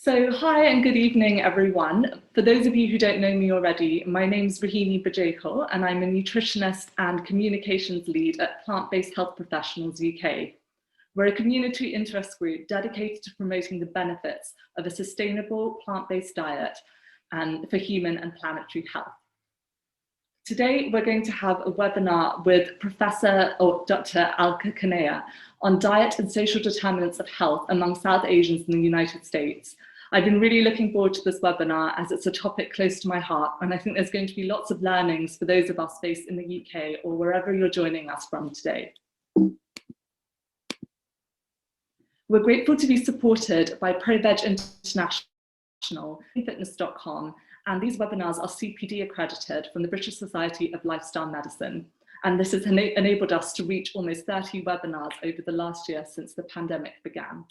Hi and good evening, everyone. For those of you who don't know me already, my name's Rohini Bajekal, and I'm a nutritionist and communications lead at Plant-Based Health Professionals UK. We're a community interest group dedicated to promoting the benefits of a sustainable plant-based diet and for human and planetary health. Today, we're going to have a webinar with Professor or Dr. Alka Kanaya on diet and social determinants of health among South Asians in the United States. I've been really looking forward to this webinar as it's a topic close to my heart, and I think there's going to be lots of learnings for those of us based in the UK or wherever you're joining us from today. We're grateful to be supported by ProVeg International, fitness.com, and these webinars are CPD accredited from the British Society of Lifestyle Medicine. And this has enabled us to reach almost 30 webinars over the last year since the pandemic began.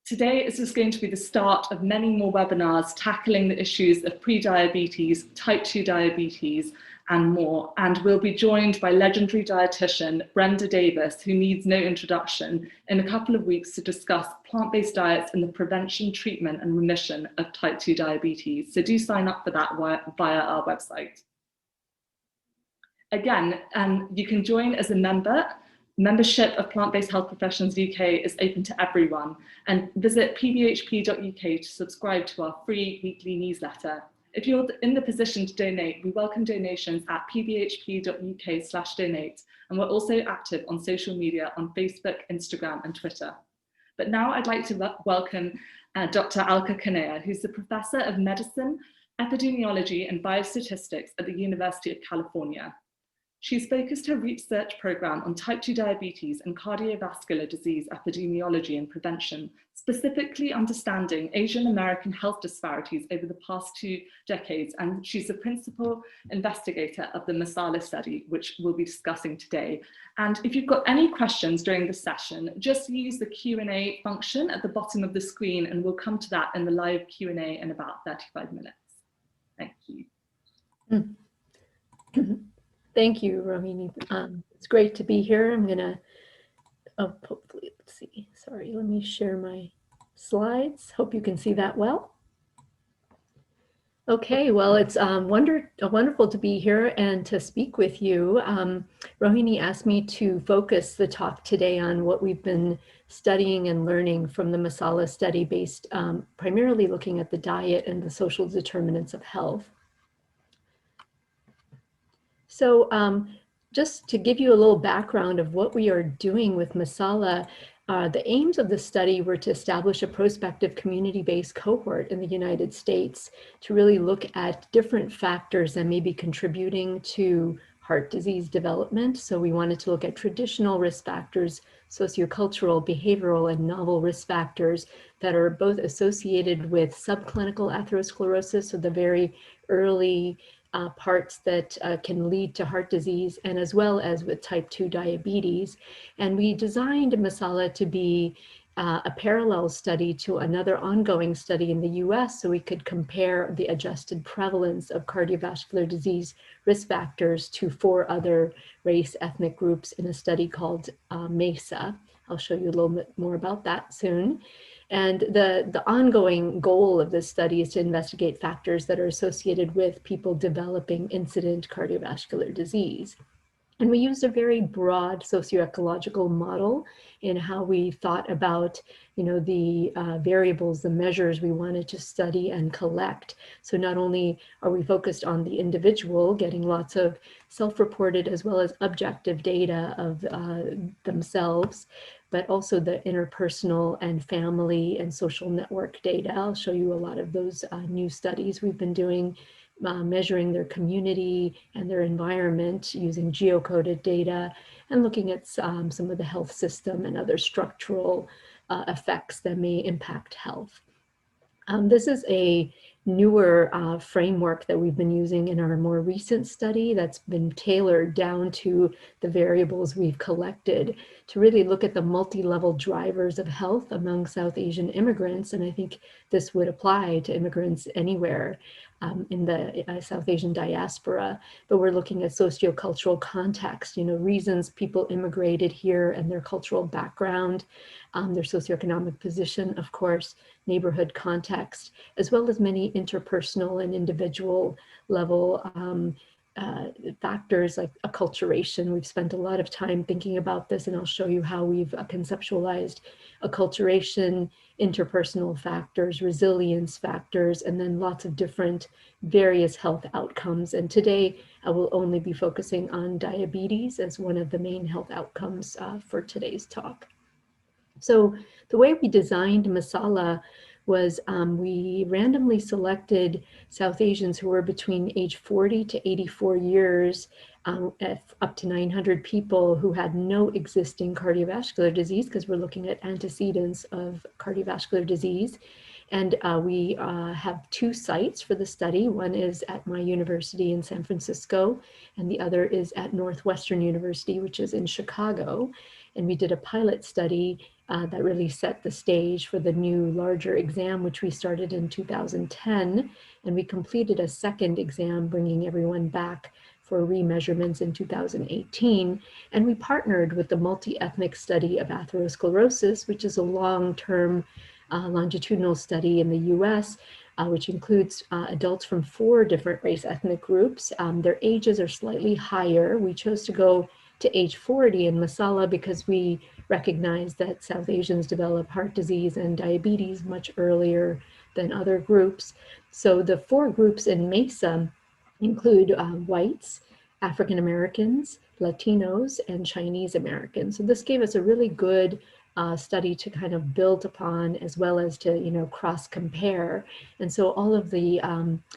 Today is just going to be the start of many more webinars tackling the issues of pre-diabetes, type 2 diabetes, and more. And we'll be joined by legendary dietitian Brenda Davis, who needs no introduction, in a couple of weeks to discuss plant-based diets and the prevention, treatment, and remission of type 2 diabetes. So do sign up for that via our website. Again, you can join as a member. Membership of Plant-Based Health Professionals UK is open to everyone, and visit pbhp.uk to subscribe to our free weekly newsletter. If you're in the position to donate, we welcome donations at pbhp.uk/donate, and we're also active on social media on Facebook, Instagram, and Twitter. But now I'd like to welcome Dr. Alka Kanaya, who's the Professor of Medicine, Epidemiology, and Biostatistics at the University of California. She's focused her research program on type 2 diabetes and cardiovascular disease epidemiology and prevention, specifically understanding Asian American health disparities over the past 2 decades. And she's the principal investigator of the MASALA study, which we'll be discussing today. And if you've got any questions during the session, just use the Q&A function at the bottom of the screen, and we'll come to that in the live Q&A in about 35 minutes. Thank you. Thank you, Rohini. It's great to be here. I'm gonna, hopefully, let's see. Sorry, let me share my slides. Hope you can see that well. Okay, well, it's wonderful to be here and to speak with you. Rohini asked me to focus the talk today on what we've been studying and learning from the MASALA study based primarily looking at the diet and the social determinants of health. So just to give you a little background of what we are doing with MASALA, the aims of the study were to establish a prospective community-based cohort in the United States to really look at different factors that may be contributing to heart disease development. So we wanted to look at traditional risk factors, sociocultural, behavioral, and novel risk factors that are both associated with subclinical atherosclerosis, so the very early parts that can lead to heart disease, and as well as with type 2 diabetes. And we designed MASALA to be a parallel study to another ongoing study in the US, so we could compare the adjusted prevalence of cardiovascular disease risk factors to 4 other race ethnic groups in a study called MESA. I'll show you a little bit more about that soon. And the ongoing goal of this study is to investigate factors that are associated with people developing incident cardiovascular disease. And we used a very broad socioecological model in how we thought about, the variables, the measures we wanted to study and collect. So not only are we focused on the individual, getting lots of self-reported as well as objective data of themselves, but also the interpersonal and family and social network data. I'll show you a lot of those new studies we've been doing, measuring their community and their environment using geocoded data and looking at some of the health system and other structural effects that may impact health. This is a newer framework that we've been using in our more recent study that's been tailored down to the variables we've collected to really look at the multi-level drivers of health among South Asian immigrants. And I think this would apply to immigrants anywhere in the South Asian diaspora, but we're looking at sociocultural context, reasons people immigrated here and their cultural background, their socioeconomic position, of course, neighborhood context, as well as many interpersonal and individual level factors like acculturation. We've spent a lot of time thinking about this, and I'll show you how we've conceptualized acculturation, interpersonal factors, resilience factors, and then lots of different various health outcomes. And today I will only be focusing on diabetes as one of the main health outcomes for today's talk. So the way we designed MASALA was we randomly selected South Asians who were between age 40 to 84 years, up to 900 people who had no existing cardiovascular disease, because we're looking at antecedents of cardiovascular disease. And we have two sites for the study. One is at my university in San Francisco, and the other is at Northwestern University, which is in Chicago. And we did a pilot study that really set the stage for the new larger exam, which we started in 2010. And we completed a second exam, bringing everyone back for remeasurements in 2018. And we partnered with the multi-ethnic study of atherosclerosis, which is a long-term longitudinal study in the US, which includes adults from 4 different race ethnic groups. Their ages are slightly higher. We chose to go to age 40 in MASALA because we recognize that South Asians develop heart disease and diabetes much earlier than other groups. So the 4 groups in MESA include whites, African Americans, Latinos, and Chinese Americans. So this gave us a really good study to kind of build upon, as well as to cross compare. And so all of the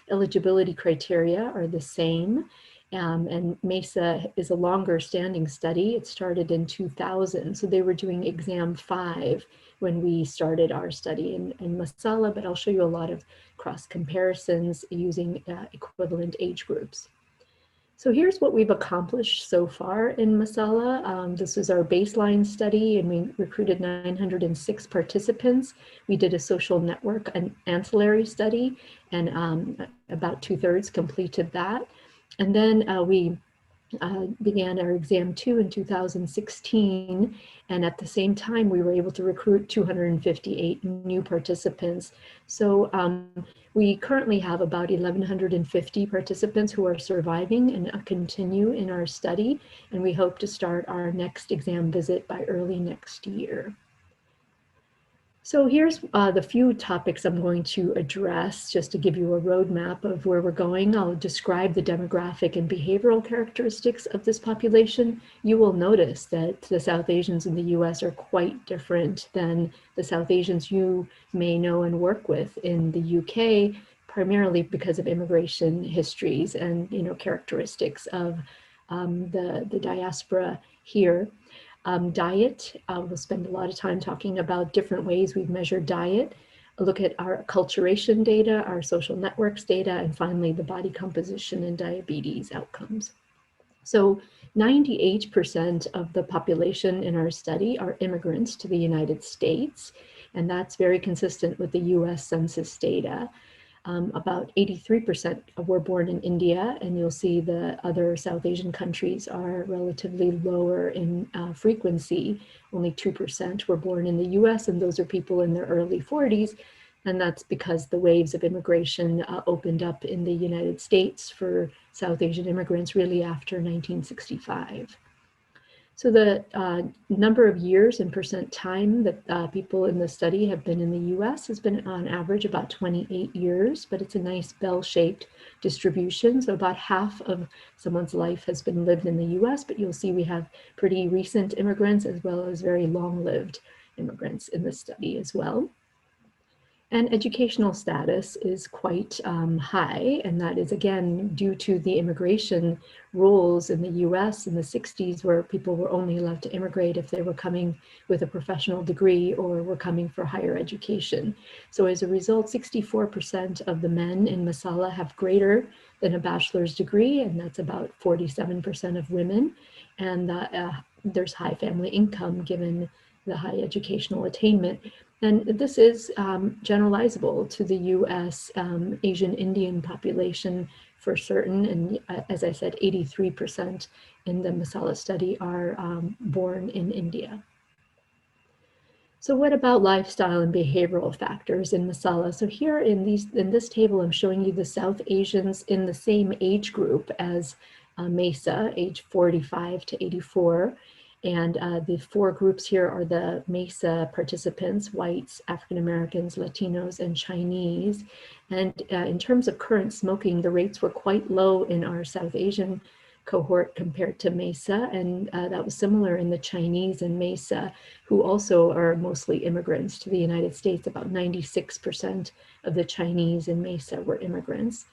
eligibility criteria are the same. And MESA is a longer standing study. It started in 2000. So they were doing exam 5 when we started our study in MASALA, but I'll show you a lot of cross comparisons using equivalent age groups. So here's what we've accomplished so far in MASALA. This is our baseline study, and we recruited 906 participants. We did a social network, an ancillary study, and about 2/3 completed that. And then we began our exam 2 in 2016. And at the same time, we were able to recruit 258 new participants. So we currently have about 1,150 participants who are surviving and continue in our study. And we hope to start our next exam visit by early next year. So here's the few topics I'm going to address just to give you a roadmap of where we're going. I'll describe the demographic and behavioral characteristics of this population. You will notice that the South Asians in the US are quite different than the South Asians you may know and work with in the UK, primarily because of immigration histories and characteristics of the diaspora here. Diet, we'll spend a lot of time talking about different ways we've measured diet, a look at our acculturation data, our social networks data, and finally the body composition and diabetes outcomes. So 98% of the population in our study are immigrants to the United States, and that's very consistent with the US Census data. About 83% were born in India, and you'll see the other South Asian countries are relatively lower in frequency. Only 2% were born in the US, and those are people in their early 40s. And that's because the waves of immigration opened up in the United States for South Asian immigrants really after 1965. So the number of years and percent time that people in the study have been in the US has been on average about 28 years, but it's a nice bell-shaped distribution. So about half of someone's life has been lived in the US, but you'll see we have pretty recent immigrants as well as very long-lived immigrants in the study as well. And educational status is quite high, and that is again due to the immigration rules in the US in the 60s, where people were only allowed to immigrate if they were coming with a professional degree or were coming for higher education. So as a result, 64% of the men in Masala have greater than a bachelor's degree, and that's about 47% of women. And there's high family income given the high educational attainment. And this is generalizable to the US Asian Indian population for certain. And as I said, 83% in the Masala study are born in India. So what about lifestyle and behavioral factors in Masala? So here in this table, I'm showing you the South Asians in the same age group as MESA, age 45 to 84. And the four groups here are the MESA participants: whites, African Americans, Latinos, and Chinese. And in terms of current smoking, the rates were quite low in our South Asian cohort compared to MESA, and that was similar in the Chinese and MESA, who also are mostly immigrants to the United States. About 96% of the Chinese in MESA were immigrants.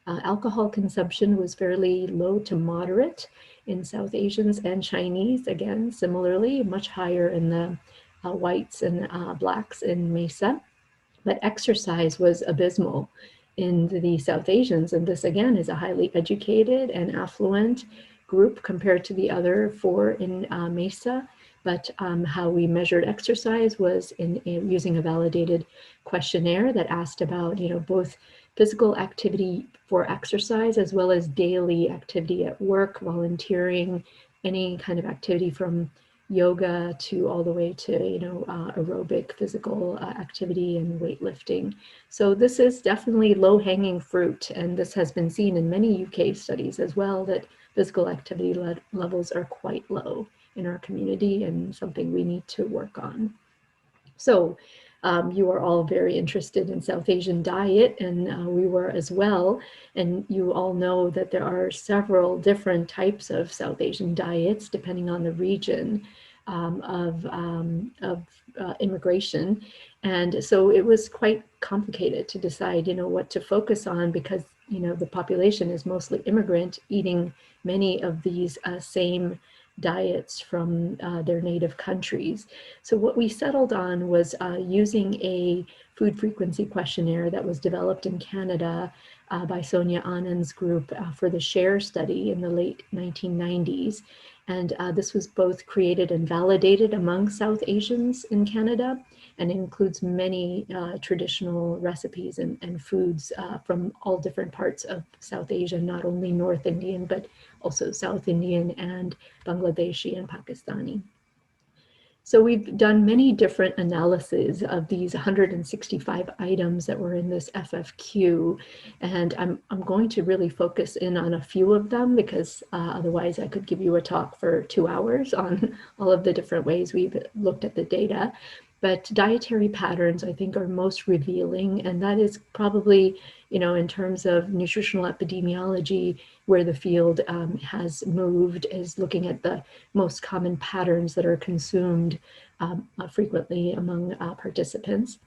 Alcohol consumption was fairly low to moderate in South Asians and Chinese, again, similarly, much higher in the whites and blacks in MESA. But exercise was abysmal in the South Asians. And this, again, is a highly educated and affluent group compared to the other four in MESA. But how we measured exercise was in using a validated questionnaire that asked about, both physical activity for exercise as well as daily activity at work, volunteering, any kind of activity from yoga to all the way to aerobic physical activity and weightlifting. So this is definitely low-hanging fruit, and this has been seen in many UK studies as well, that physical activity levels are quite low in our community and something we need to work on. So you are all very interested in South Asian diet, and we were as well. And you all know that there are several different types of South Asian diets depending on the region of immigration. And so it was quite complicated to decide, what to focus on, because, the population is mostly immigrant, eating many of these same diets from their native countries. So what we settled on was using a food frequency questionnaire that was developed in Canada by Sonia Anand's group for the SHARE study in the late 1990s. And this was both created and validated among South Asians in Canada, and includes many traditional recipes and foods from all different parts of South Asia, not only North Indian, but also South Indian and Bangladeshi and Pakistani. So we've done many different analyses of these 165 items that were in this FFQ, and I'm going to really focus in on a few of them, because otherwise I could give you a talk for 2 hours on all of the different ways we've looked at the data. But dietary patterns, I think, are most revealing, and that is probably, in terms of nutritional epidemiology, where the field has moved, is looking at the most common patterns that are consumed frequently among participants.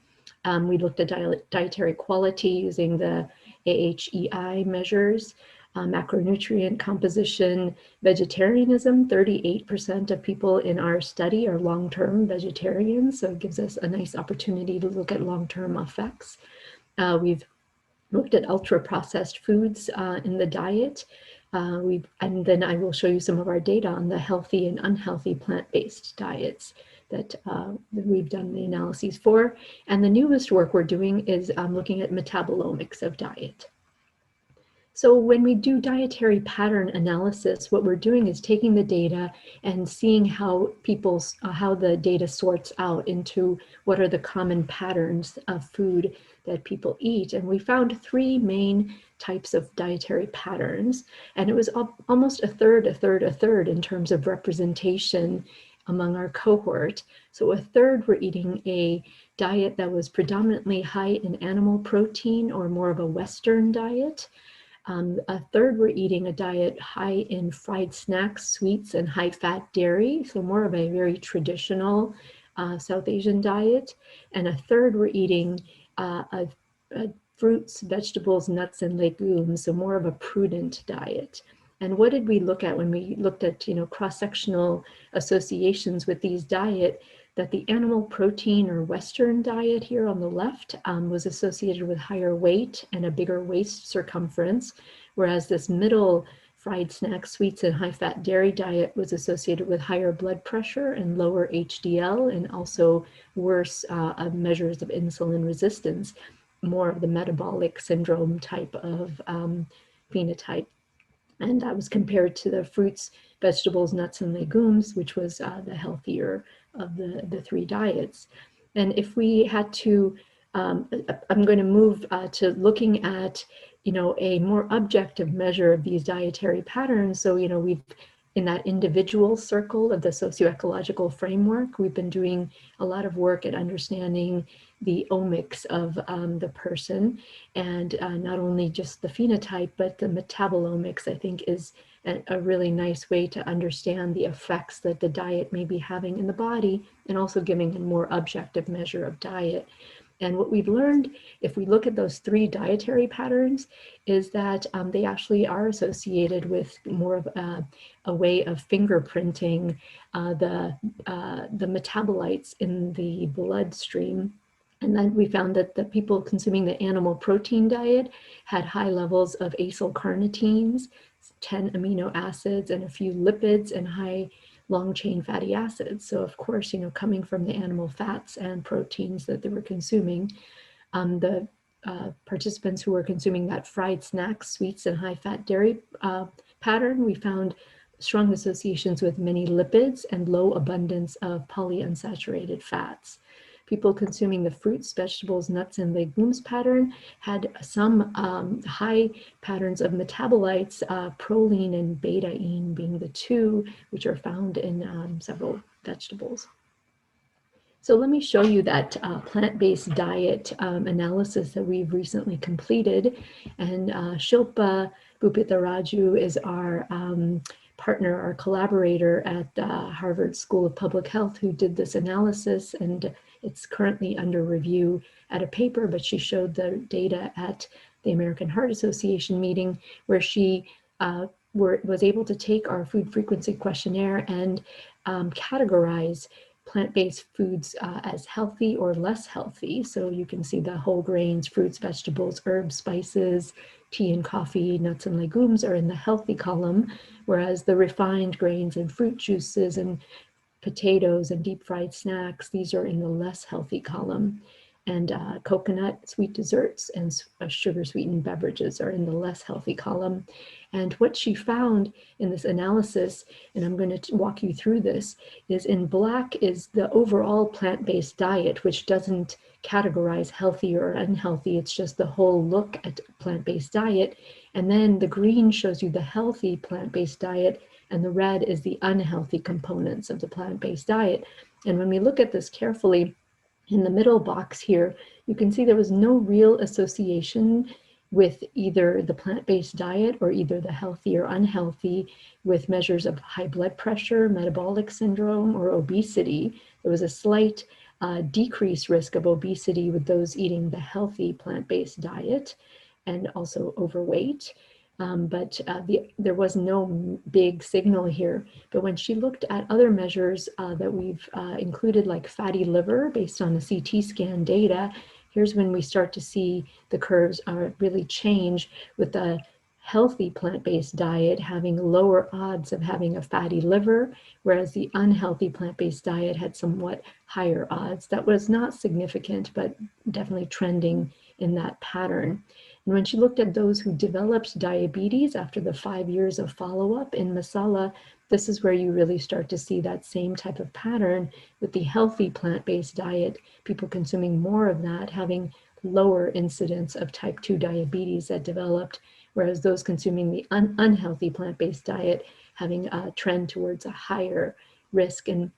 We looked at dietary quality using the AHEI measures, macronutrient composition, vegetarianism. 38% of people in our study are long-term vegetarians, so it gives us a nice opportunity to look at long-term effects. We've looked at ultra-processed foods in the diet. And then I will show you some of our data on the healthy and unhealthy plant-based diets that we've done the analyses for. And the newest work we're doing is looking at metabolomics of diet. So when we do dietary pattern analysis, what we're doing is taking the data and seeing how how the data sorts out into what are the common patterns of food that people eat. And we found 3 main types of dietary patterns, and it was almost a third in terms of representation among our cohort. So a third were eating a diet that was predominantly high in animal protein, or more of a Western diet. A third were eating a diet high in fried snacks, sweets, and high-fat dairy, so more of a very traditional South Asian diet. And a third were eating fruits, vegetables, nuts, and legumes, so more of a prudent diet. And what did we look at when we looked at, cross-sectional associations with these diet? That the animal protein or Western diet here on the left was associated with higher weight and a bigger waist circumference, whereas this middle fried snacks, sweets, and high-fat dairy diet was associated with higher blood pressure and lower HDL, and also worse measures of insulin resistance, more of the metabolic syndrome type of phenotype. And that was compared to the fruits, vegetables, nuts, and legumes, which was the healthier of the three diets. And if we had to, I'm going to move to looking at, a more objective measure of these dietary patterns. So, we've, in that individual circle of the socioecological framework, we've been doing a lot of work at understanding the omics of the person, and not only just the phenotype, but the metabolomics, I think, is a really nice way to understand the effects that the diet may be having in the body, and also giving a more objective measure of diet. And what we've learned, if we look at those three dietary patterns, is that they actually are associated with more of a way of fingerprinting the metabolites in the bloodstream. And then we found that the people consuming the animal protein diet had high levels of acylcarnitines, 10 amino acids, and a few lipids, and high long chain fatty acids. So of course, coming from the animal fats and proteins that they were consuming, the participants who were consuming that fried snacks, sweets, and high fat dairy pattern, we found strong associations with many lipids and low abundance of polyunsaturated fats. People consuming the fruits, vegetables, nuts, and legumes pattern had some high patterns of metabolites, proline and betaine being the two, which are found in several vegetables. So let me show you that plant-based diet analysis that we've recently completed. And Shilpa Bupitharaju is our partner, our collaborator at the Harvard School of Public Health, who did this analysis, and it's currently under review at a paper, but she showed the data at the American Heart Association meeting, where she was able to take our food frequency questionnaire and categorize plant-based foods as healthy or less healthy. So you can see the whole grains, fruits, vegetables, herbs, spices, tea and coffee, nuts and legumes are in the healthy column, whereas the refined grains and fruit juices and potatoes and deep fried snacks, these are in the less healthy column. And coconut, sweet desserts, and sugar sweetened beverages are in the less healthy column. And what she found in this analysis, and I'm going to walk you through this, is in black is the overall plant-based diet, which doesn't categorize healthy or unhealthy. It's just the whole look at plant-based diet. And then the green shows you the healthy plant-based diet, and the red is the unhealthy components of the plant-based diet. And when we look at this carefully, in the middle box here, you can see there was no real association with either the plant-based diet or either the healthy or unhealthy with measures of high blood pressure, metabolic syndrome, or obesity. There was a slight decreased risk of obesity with those eating the healthy plant-based diet, and also overweight. But there was no big signal here. But when she looked at other measures that we've included, like fatty liver based on the CT scan data, here's when we start to see the curves really change, with the healthy plant-based diet having lower odds of having a fatty liver, whereas the unhealthy plant-based diet had somewhat higher odds. That was not significant, but definitely trending in that pattern. And when she looked at those who developed diabetes after the 5 years of follow-up in MASALA, this is where you really start to see that same type of pattern with the healthy plant-based diet, people consuming more of that, having lower incidence of type 2 diabetes that developed, whereas those consuming the unhealthy plant-based diet having a trend towards a higher risk. And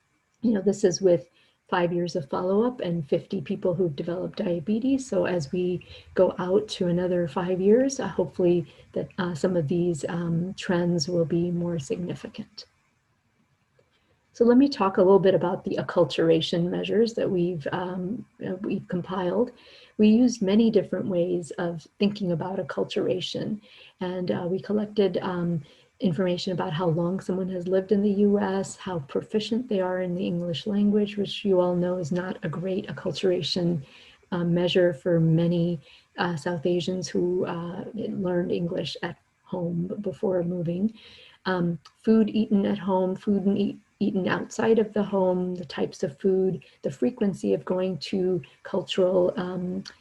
this is with 5 years of follow-up and 50 people who've developed diabetes. So as we go out to another 5 years, hopefully that some of these trends will be more significant. So let me talk a little bit about the acculturation measures that we've compiled. We used many different ways of thinking about acculturation, and we collected information about how long someone has lived in the US, how proficient they are in the English language, which you all know is not a great acculturation measure for many South Asians who learned English at home before moving. Food eaten at home, food eaten outside of the home, the types of food, the frequency of going to cultural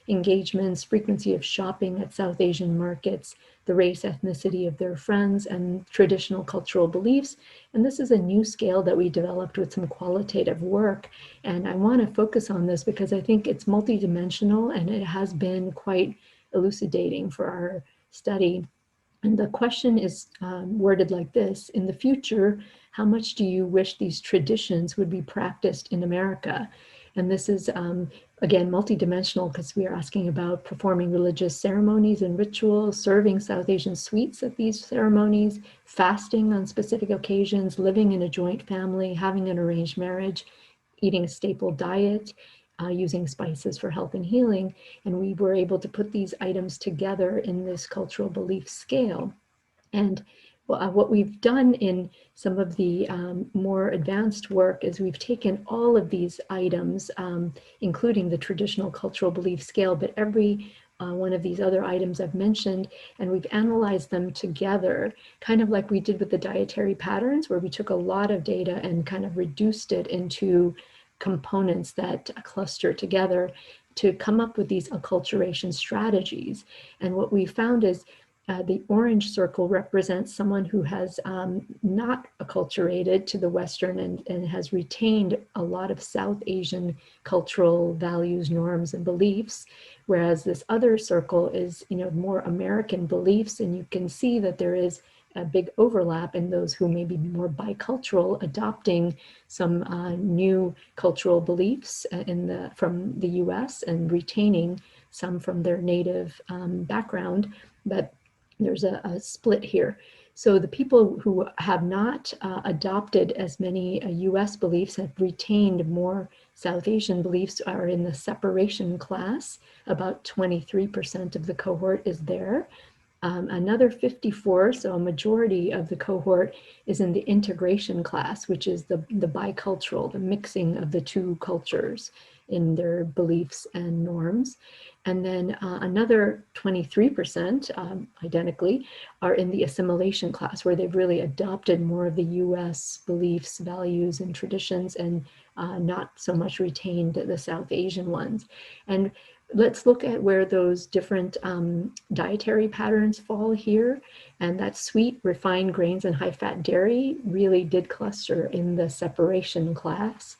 engagements, frequency of shopping at South Asian markets, the race, ethnicity of their friends, and traditional cultural beliefs. And this is a new scale that we developed with some qualitative work. And I want to focus on this because I think it's multidimensional and it has been quite elucidating for our study. And the question is worded like this: in the future, how much do you wish these traditions would be practiced in America? And this is, again, multidimensional because we are asking about performing religious ceremonies and rituals, serving South Asian sweets at these ceremonies, fasting on specific occasions, living in a joint family, having an arranged marriage, eating a staple diet, using spices for health and healing. And we were able to put these items together in this cultural belief scale. And what we've done in some of the more advanced work is we've taken all of these items, including the traditional cultural belief scale, but every one of these other items I've mentioned, and we've analyzed them together, kind of like we did with the dietary patterns, where we took a lot of data and kind of reduced it into components that cluster together to come up with these acculturation strategies. And what we found is the orange circle represents someone who has not acculturated to the Western and has retained a lot of South Asian cultural values, norms, and beliefs, whereas this other circle is, more American beliefs, and you can see that there is a big overlap in those who may be more bicultural, adopting some new cultural beliefs from the US and retaining some from their native background, but there's a split here. So the people who have not adopted as many US beliefs have retained more South Asian beliefs are in the separation class. About 23% of the cohort is there. Another 54, so a majority of the cohort, is in the integration class, which is the bicultural, the mixing of the two cultures in their beliefs and norms. And then another 23%, identically, are in the assimilation class, where they've really adopted more of the US beliefs, values, and traditions, and not so much retained the South Asian ones. And let's look at where those different dietary patterns fall here. And that sweet, refined grains and high-fat dairy really did cluster in the separation class,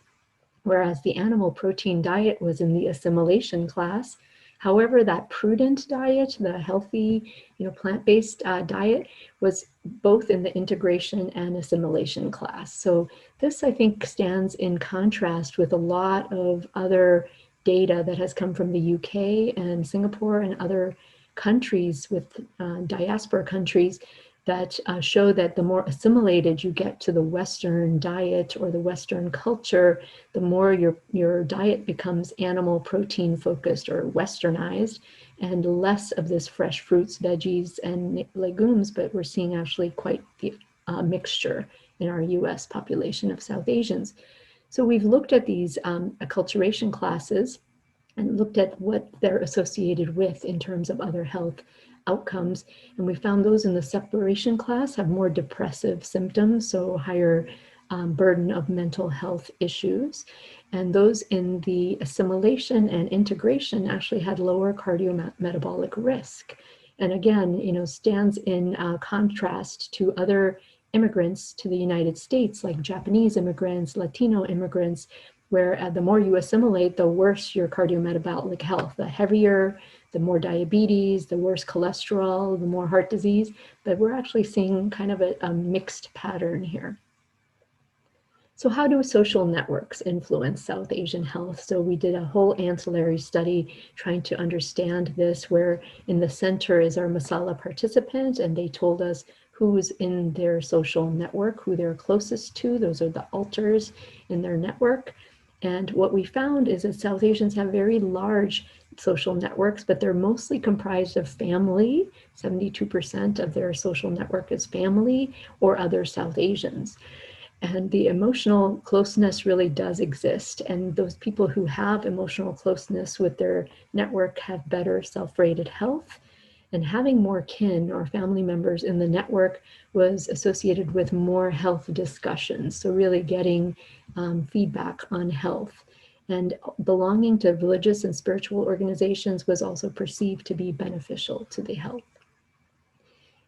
whereas the animal protein diet was in the assimilation class. However, that prudent diet, the healthy, plant-based diet, was both in the integration and assimilation class. So this, I think, stands in contrast with a lot of other data that has come from the UK and Singapore and other countries with diaspora countries that show that the more assimilated you get to the Western diet or the Western culture, the more your diet becomes animal protein focused or Westernized, and less of this fresh fruits, veggies, and legumes, but we're seeing actually quite the mixture in our US population of South Asians. So we've looked at these acculturation classes and looked at what they're associated with in terms of other health outcomes. And we found those in the separation class have more depressive symptoms, so higher burden of mental health issues. And those in the assimilation and integration actually had lower cardiometabolic risk. And again, stands in contrast to other immigrants to the United States, like Japanese immigrants, Latino immigrants, where the more you assimilate, the worse your cardiometabolic health, the heavier, the more diabetes, the worse cholesterol, the more heart disease. But we're actually seeing kind of a mixed pattern here. So how do social networks influence South Asian health? So we did a whole ancillary study trying to understand this, where in the center is our MASALA participant, and they told us who's in their social network, who they're closest to. Those are the alters in their network. And what we found is that South Asians have very large social networks, but they're mostly comprised of family. 72% of their social network is family or other South Asians. And the emotional closeness really does exist. And those people who have emotional closeness with their network have better self-rated health. And having more kin or family members in the network was associated with more health discussions. So really getting feedback on health. And belonging to religious and spiritual organizations was also perceived to be beneficial to the health.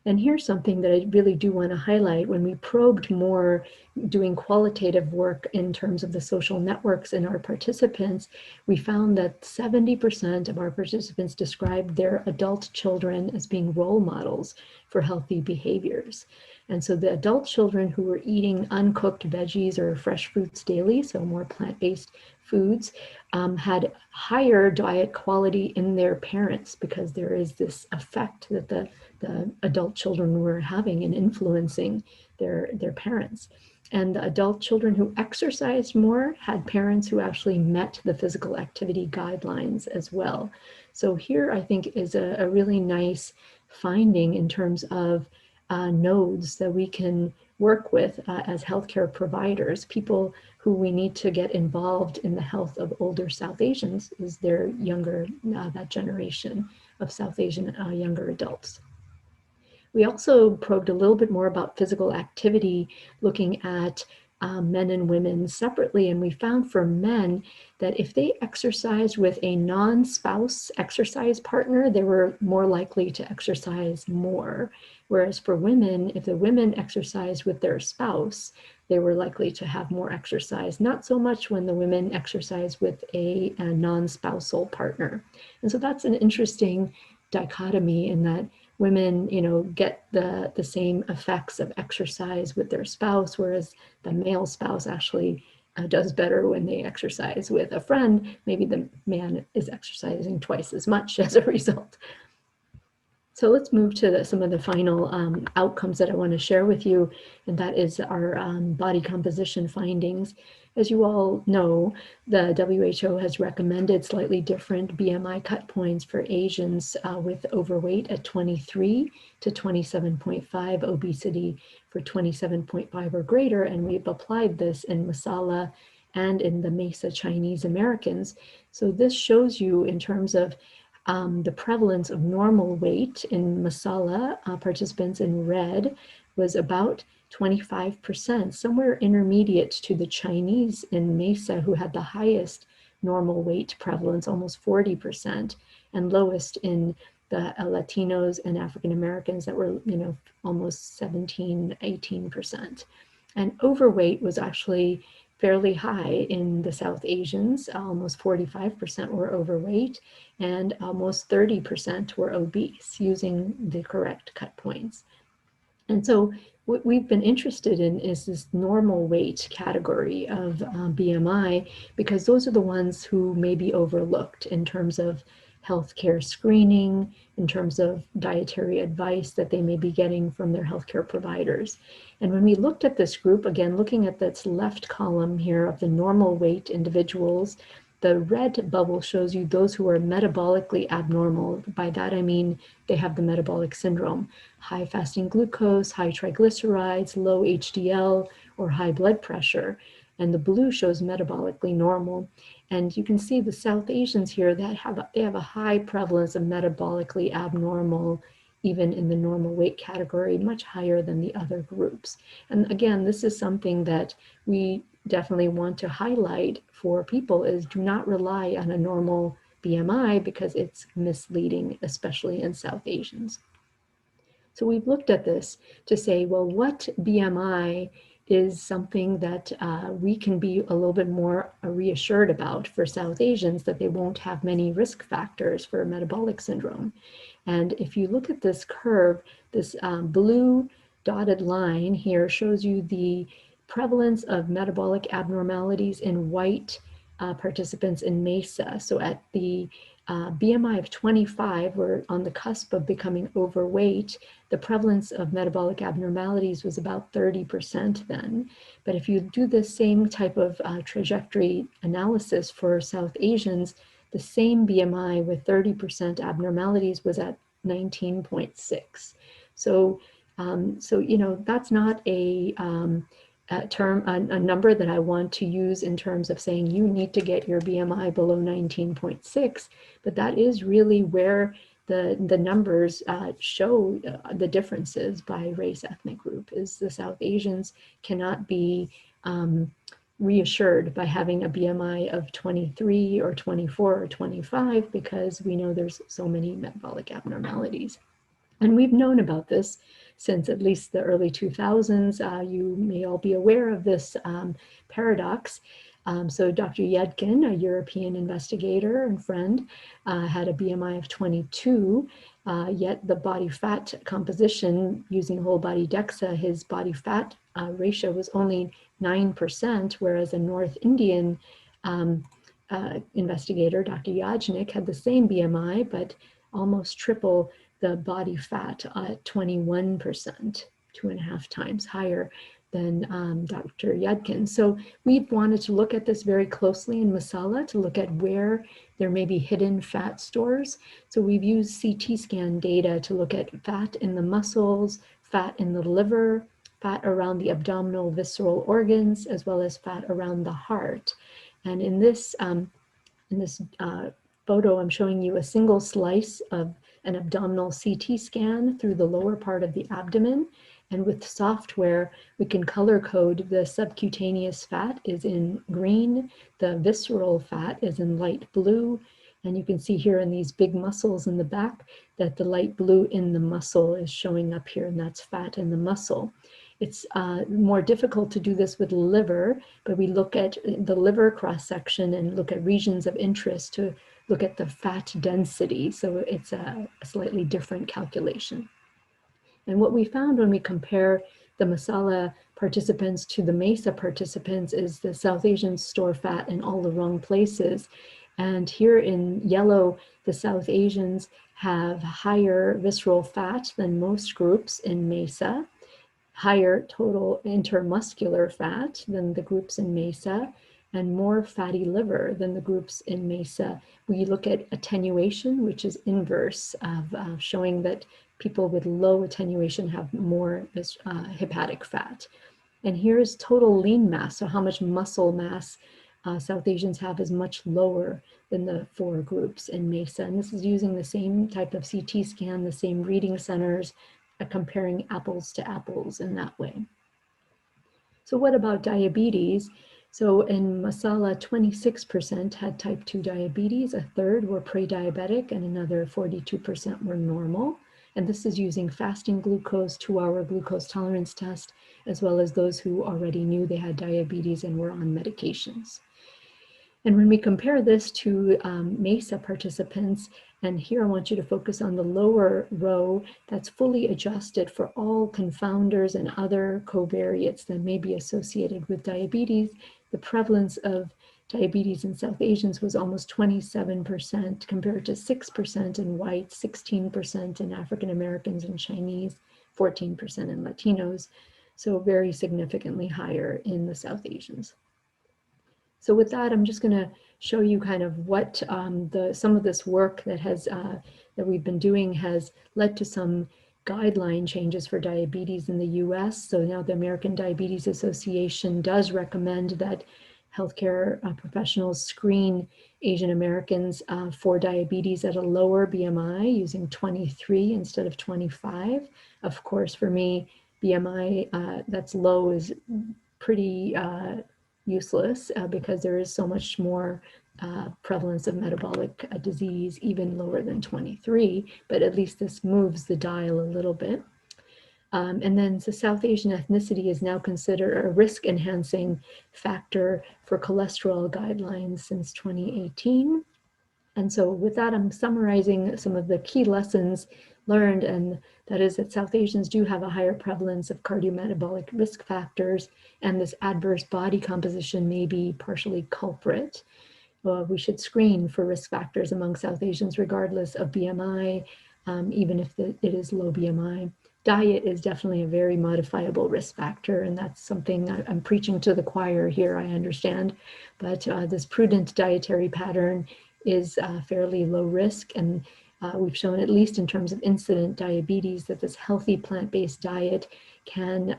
And here's something that I really do want to highlight. When we probed more, doing qualitative work in terms of the social networks in our participants, we found that 70% of our participants described their adult children as being role models for healthy behaviors. And so the adult children who were eating uncooked veggies or fresh fruits daily, so more plant-based foods, had higher diet quality in their parents, because there is this effect that the adult children were having and influencing their parents. And the adult children who exercised more had parents who actually met the physical activity guidelines as well. So here I think is a really nice finding in terms of nodes that we can work with as healthcare providers. People who we need to get involved in the health of older South Asians is their younger, that generation of South Asian younger adults. We also probed a little bit more about physical activity, looking at men and women separately. And we found for men that if they exercised with a non-spouse exercise partner, they were more likely to exercise more. Whereas for women, if the women exercised with their spouse, they were likely to have more exercise. Not so much when the women exercise with a non-spousal partner. And so that's an interesting dichotomy in that women, get the same effects of exercise with their spouse, whereas the male spouse actually does better when they exercise with a friend. Maybe the man is exercising twice as much as a result. So let's move to some of the final outcomes that I want to share with you, and that is our body composition findings. As you all know, the WHO has recommended slightly different BMI cut points for Asians with overweight at 23 to 27.5, obesity for 27.5 or greater, and we've applied this in MASALA and in the MESA Chinese Americans. So this shows you in terms of the prevalence of normal weight in MASALA participants in red was about 25%, somewhere intermediate to the Chinese in MESA, who had the highest normal weight prevalence, almost 40%, and lowest in the Latinos and African Americans that were, almost 17, 18%. And overweight was actually fairly high in the South Asians. Almost 45% were overweight and almost 30% were obese, using the correct cut points. And so what we've been interested in is this normal weight category of BMI, because those are the ones who may be overlooked in terms of healthcare screening, in terms of dietary advice that they may be getting from their healthcare providers. And when we looked at this group, again, looking at this left column here of the normal weight individuals, the red bubble shows you those who are metabolically abnormal. By that I mean they have the metabolic syndrome, high fasting glucose, high triglycerides, low HDL, or high blood pressure. And the blue shows metabolically normal. And you can see the South Asians here that they have a high prevalence of metabolically abnormal, even in the normal weight category, much higher than the other groups. And again, this is something that we definitely want to highlight for people, is do not rely on a normal BMI because it's misleading, especially in South Asians. So we've looked at this to say, well, what BMI is something that we can be a little bit more reassured about for South Asians, that they won't have many risk factors for metabolic syndrome. And if you look at this curve, this blue dotted line here shows you the prevalence of metabolic abnormalities in white participants in MESA. So at the BMI of 25, we're on the cusp of becoming overweight. The prevalence of metabolic abnormalities was about 30% then. But if you do the same type of trajectory analysis for South Asians, the same BMI with 30% abnormalities was at 19.6. So, that's not a number that I want to use in terms of saying you need to get your BMI below 19.6, but that is really where the numbers show the differences by race, ethnic group, is the South Asians cannot be reassured by having a BMI of 23 or 24 or 25 because we know there's so many metabolic abnormalities. And we've known about this since at least the early 2000s. You may all be aware of this paradox. So Dr. Yudkin, a European investigator and friend, had a BMI of 22, yet the body fat composition using whole body DEXA, his body fat ratio was only 9%, whereas a North Indian investigator, Dr. Yajnik, had the same BMI, but almost triple the body fat at 21%, 2.5 times higher than Dr. Yudkin. So we've wanted to look at this very closely in MASALA to look at where there may be hidden fat stores. So we've used CT scan data to look at fat in the muscles, fat in the liver, fat around the abdominal visceral organs, as well as fat around the heart. And in this photo, I'm showing you a single slice of an abdominal CT scan through the lower part of the abdomen. And with software, we can color code the subcutaneous fat is in green, the visceral fat is in light blue. And you can see here in these big muscles in the back that the light blue in the muscle is showing up here, and that's fat in the muscle. It's more difficult to do this with liver, but we look at the liver cross-section and look at regions of interest to look at the fat density. So it's a slightly different calculation. And what we found when we compare the MASALA participants to the MESA participants is the South Asians store fat in all the wrong places. And here in yellow, the South Asians have higher visceral fat than most groups in MESA, higher total intermuscular fat than the groups in MESA, and more fatty liver than the groups in MESA. We look at attenuation, which is inverse of showing that people with low attenuation have more hepatic fat. And here's total lean mass, so how much muscle mass South Asians have is much lower than the 4 groups in MESA. And this is using the same type of CT scan, the same reading centers, comparing apples to apples in that way. So what about diabetes? So in MASALA, 26% had type 2 diabetes, a third were pre-diabetic, and another 42% were normal. And this is using fasting glucose, 2-hour glucose tolerance test, as well as those who already knew they had diabetes and were on medications. And when we compare this to MESA participants, and here I want you to focus on the lower row that's fully adjusted for all confounders and other covariates that may be associated with diabetes, the prevalence of diabetes in South Asians was almost 27% compared to 6% in whites, 16% in African Americans and Chinese, 14% in Latinos. So very significantly higher in the South Asians. So with that, I'm just going to show you kind of what some of this work that that we've been doing has led to some guideline changes for diabetes in the US. So now the American Diabetes Association does recommend that healthcare professionals screen Asian Americans for diabetes at a lower BMI using 23 instead of 25. Of course, for me, BMI that's low is pretty useless because there is so much more prevalence of metabolic disease, even lower than 23, but at least this moves the dial a little bit. And then the South Asian ethnicity is now considered a risk-enhancing factor for cholesterol guidelines since 2018. And so with that, I'm summarizing some of the key lessons learned, and that is that South Asians do have a higher prevalence of cardiometabolic risk factors, and this adverse body composition may be partially culprit. we should screen for risk factors among South Asians regardless of BMI, even if it is low BMI. Diet is definitely a very modifiable risk factor, and that's something I'm preaching to the choir here, I understand. But this prudent dietary pattern is fairly low risk, and we've shown, at least in terms of incident diabetes, that this healthy plant-based diet can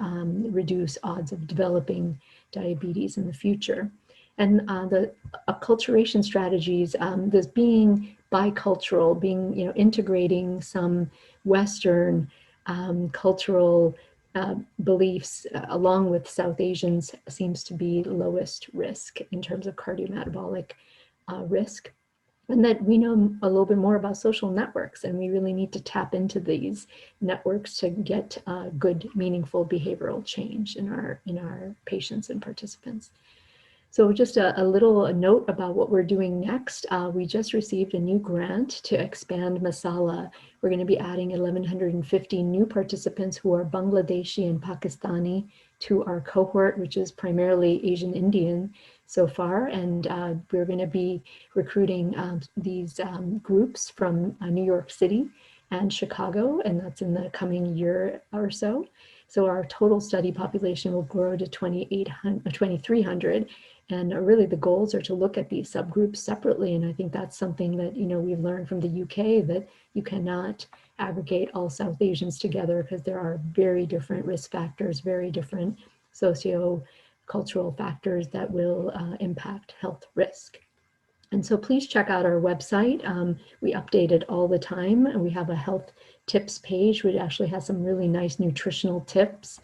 reduce odds of developing diabetes in the future. And the acculturation strategies, this being bicultural, being, integrating some Western cultural beliefs along with South Asians, seems to be lowest risk in terms of cardiometabolic risk. And that we know a little bit more about social networks, and we really need to tap into these networks to get good, meaningful behavioral change in our patients and participants. So just a little note about what we're doing next. We just received a new grant to expand MASALA. We're going to be adding 1,150 new participants who are Bangladeshi and Pakistani to our cohort, which is primarily Asian Indian so far. And we're going to be recruiting these groups from New York City and Chicago, and that's in the coming year or so. So our total study population will grow to 2,300. And really the goals are to look at these subgroups separately. And I think that's something that, we've learned from the UK, that you cannot aggregate all South Asians together because there are very different risk factors, very different socio-cultural factors that will impact health risk. And so please check out our website. We update it all the time, and we have a health tips page, which actually has some really nice nutritional tips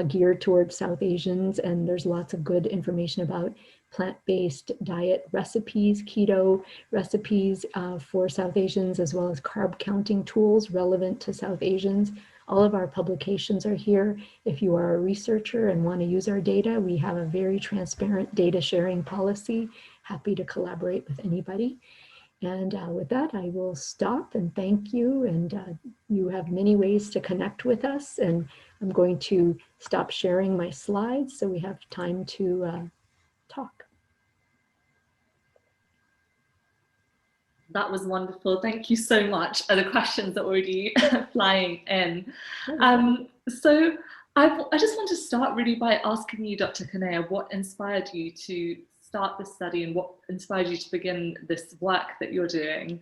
geared towards South Asians. And there's lots of good information about plant-based diet recipes, keto recipes for South Asians, as well as carb counting tools relevant to South Asians. All of our publications are here. If you are a researcher and want to use our data, we have a very transparent data sharing policy. Happy to collaborate with anybody. And with that, I will stop and thank you. And you have many ways to connect with us. And I'm going to stop sharing my slides so we have time to talk. That was wonderful. Thank you so much. The questions are already flying in. So I just want to start really by asking you, Dr. Kanaya, what inspired you to start this study and what inspired you to begin this work that you're doing?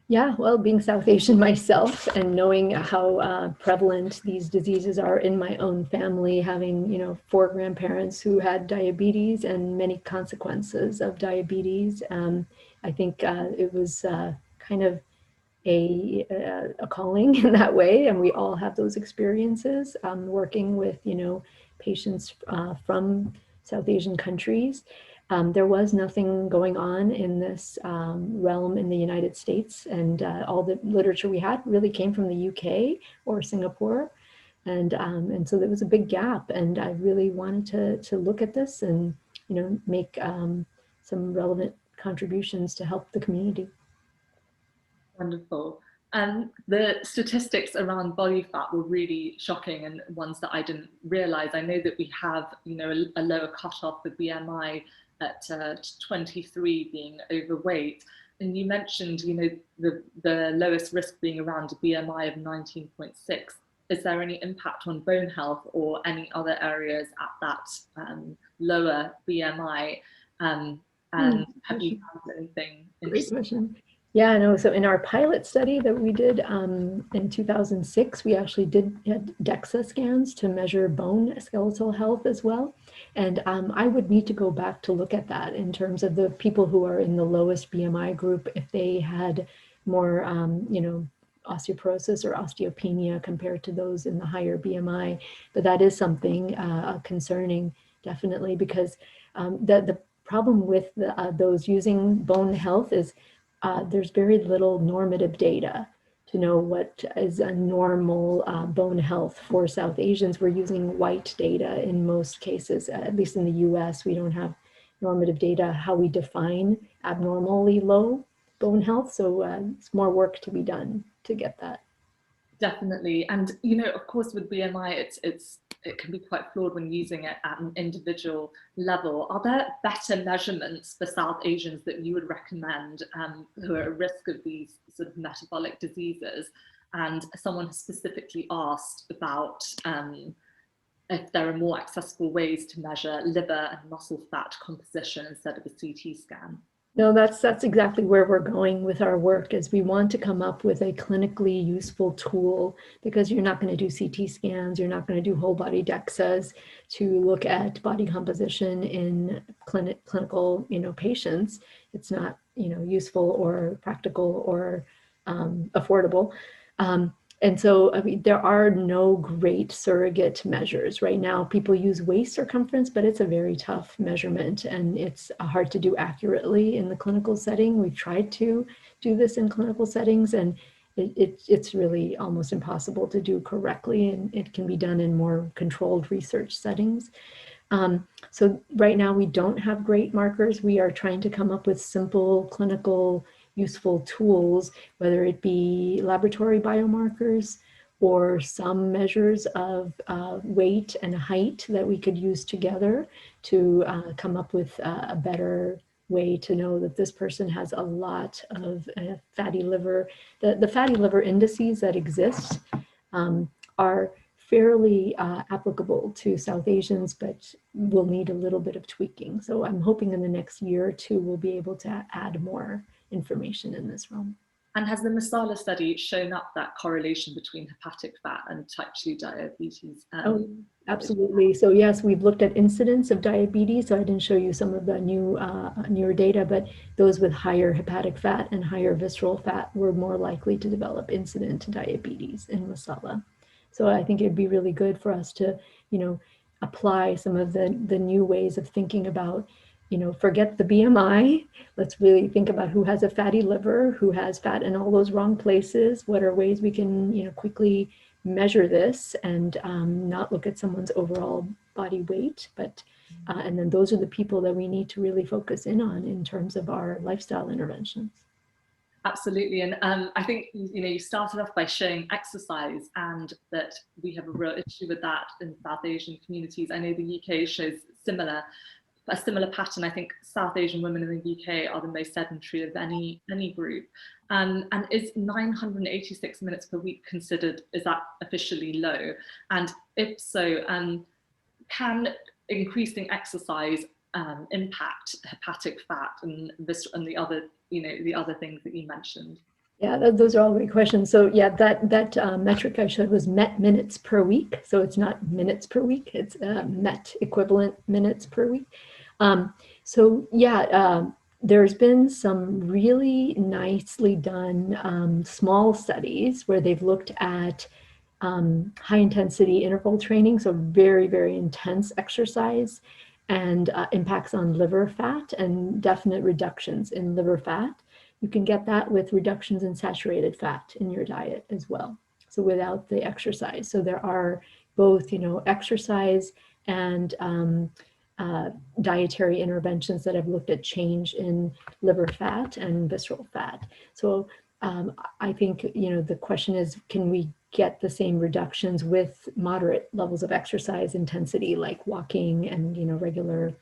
Yeah, well, being South Asian myself and knowing how prevalent these diseases are in my own family, having 4 grandparents who had diabetes and many consequences of diabetes, I think it was kind of a calling in that way, and we all have those experiences working with patients from South Asian countries. There was nothing going on in this realm in the United States, and all the literature we had really came from the UK or Singapore, and so there was a big gap, and I really wanted to look at this and make some relevant contributions to help the community. Wonderful. And the statistics around body fat were really shocking, and ones that I didn't realize. I know that we have, a lower cutoff for BMI at 23 being overweight. And you mentioned, the lowest risk being around a BMI of 19.6. Is there any impact on bone health or any other areas at that lower BMI? And have you found anything interesting? Great question. Yeah, no, so in our pilot study that we did in 2006, we actually had DEXA scans to measure bone skeletal health as well. And I would need to go back to look at that in terms of the people who are in the lowest BMI group, if they had more, osteoporosis or osteopenia compared to those in the higher BMI. But that is something concerning, definitely, because the problem with those using bone health is there's very little normative data to know what is a normal bone health for South Asians. We're using white data in most cases, at least in the US. We don't have normative data how we define abnormally low bone health. So it's more work to be done to get that. Definitely. And, of course, with BMI, it's it can be quite flawed when using it at an individual level. Are there better measurements for South Asians that you would recommend who are at risk of these sort of metabolic diseases? And someone has specifically asked about if there are more accessible ways to measure liver and muscle fat composition instead of a CT scan. No, that's exactly where we're going with our work, is we want to come up with a clinically useful tool, because you're not going to do CT scans, you're not going to do whole body DEXAs to look at body composition in clinical, patients. It's not, useful or practical or affordable. And so, I mean, there are no great surrogate measures. Right now, people use waist circumference, but it's a very tough measurement and it's hard to do accurately in the clinical setting. We've tried to do this in clinical settings, and it's really almost impossible to do correctly, and it can be done in more controlled research settings. So right now, we don't have great markers. We are trying to come up with simple clinical useful tools, whether it be laboratory biomarkers or some measures of weight and height that we could use together to come up with a better way to know that this person has a lot of fatty liver. The fatty liver indices that exist are fairly applicable to South Asians, but will need a little bit of tweaking. So I'm hoping in the next year or two, we'll be able to add more information in this realm. And has the MASALA study shown up that correlation between hepatic fat and type 2 diabetes? Oh, absolutely. So yes, we've looked at incidence of diabetes. So I didn't show you some of the newer data, but those with higher hepatic fat and higher visceral fat were more likely to develop incident diabetes in MASALA. So I think it'd be really good for us to, apply some of the new ways of thinking about, forget the BMI. Let's really think about who has a fatty liver, who has fat in all those wrong places. What are ways we can, quickly measure this and not look at someone's overall body weight, but and then those are the people that we need to really focus in on in terms of our lifestyle interventions. Absolutely, and I think you started off by showing exercise, and that we have a real issue with that in South Asian communities. I know the UK shows a similar pattern. I think South Asian women in the UK are the most sedentary of any group. And is 986 minutes per week considered, is that officially low? And if so, can increasing exercise impact hepatic fat and the other, the other things that you mentioned? Yeah, those are all great questions. So yeah, that metric I showed was MET minutes per week. So it's not minutes per week, it's MET equivalent minutes per week. So yeah, there's been some really nicely done small studies where they've looked at high intensity interval training, so very, very intense exercise, and impacts on liver fat and definite reductions in liver fat. You can get that with reductions in saturated fat in your diet as well. So without the exercise. So there are both, exercise and dietary interventions that have looked at change in liver fat and visceral fat. So I think, the question is, can we get the same reductions with moderate levels of exercise intensity, like walking and, regular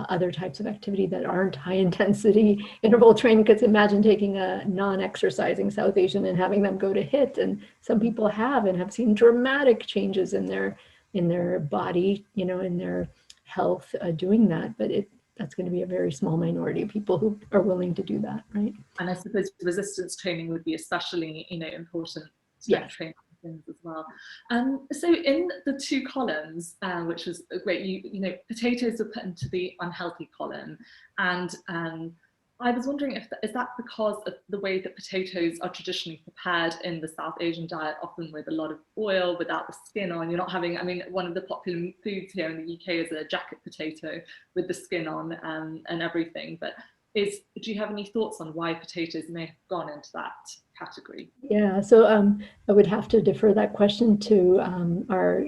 other types of activity that aren't high intensity interval training? Because imagine taking a non-exercising South Asian and having them go to HIIT, and some people have seen dramatic changes in their body, in their health doing that, but that's going to be a very small minority of people who are willing to do that, right? And I suppose resistance training would be especially, important strength training things as well. So in the two columns, which was great, potatoes were put into the unhealthy column, and I was wondering is that because of the way that potatoes are traditionally prepared in the South Asian diet, often with a lot of oil, without the skin on. You're not having, one of the popular foods here in the UK is a jacket potato with the skin on and everything. But do you have any thoughts on why potatoes may have gone into that category? Yeah, so I would have to defer that question to our,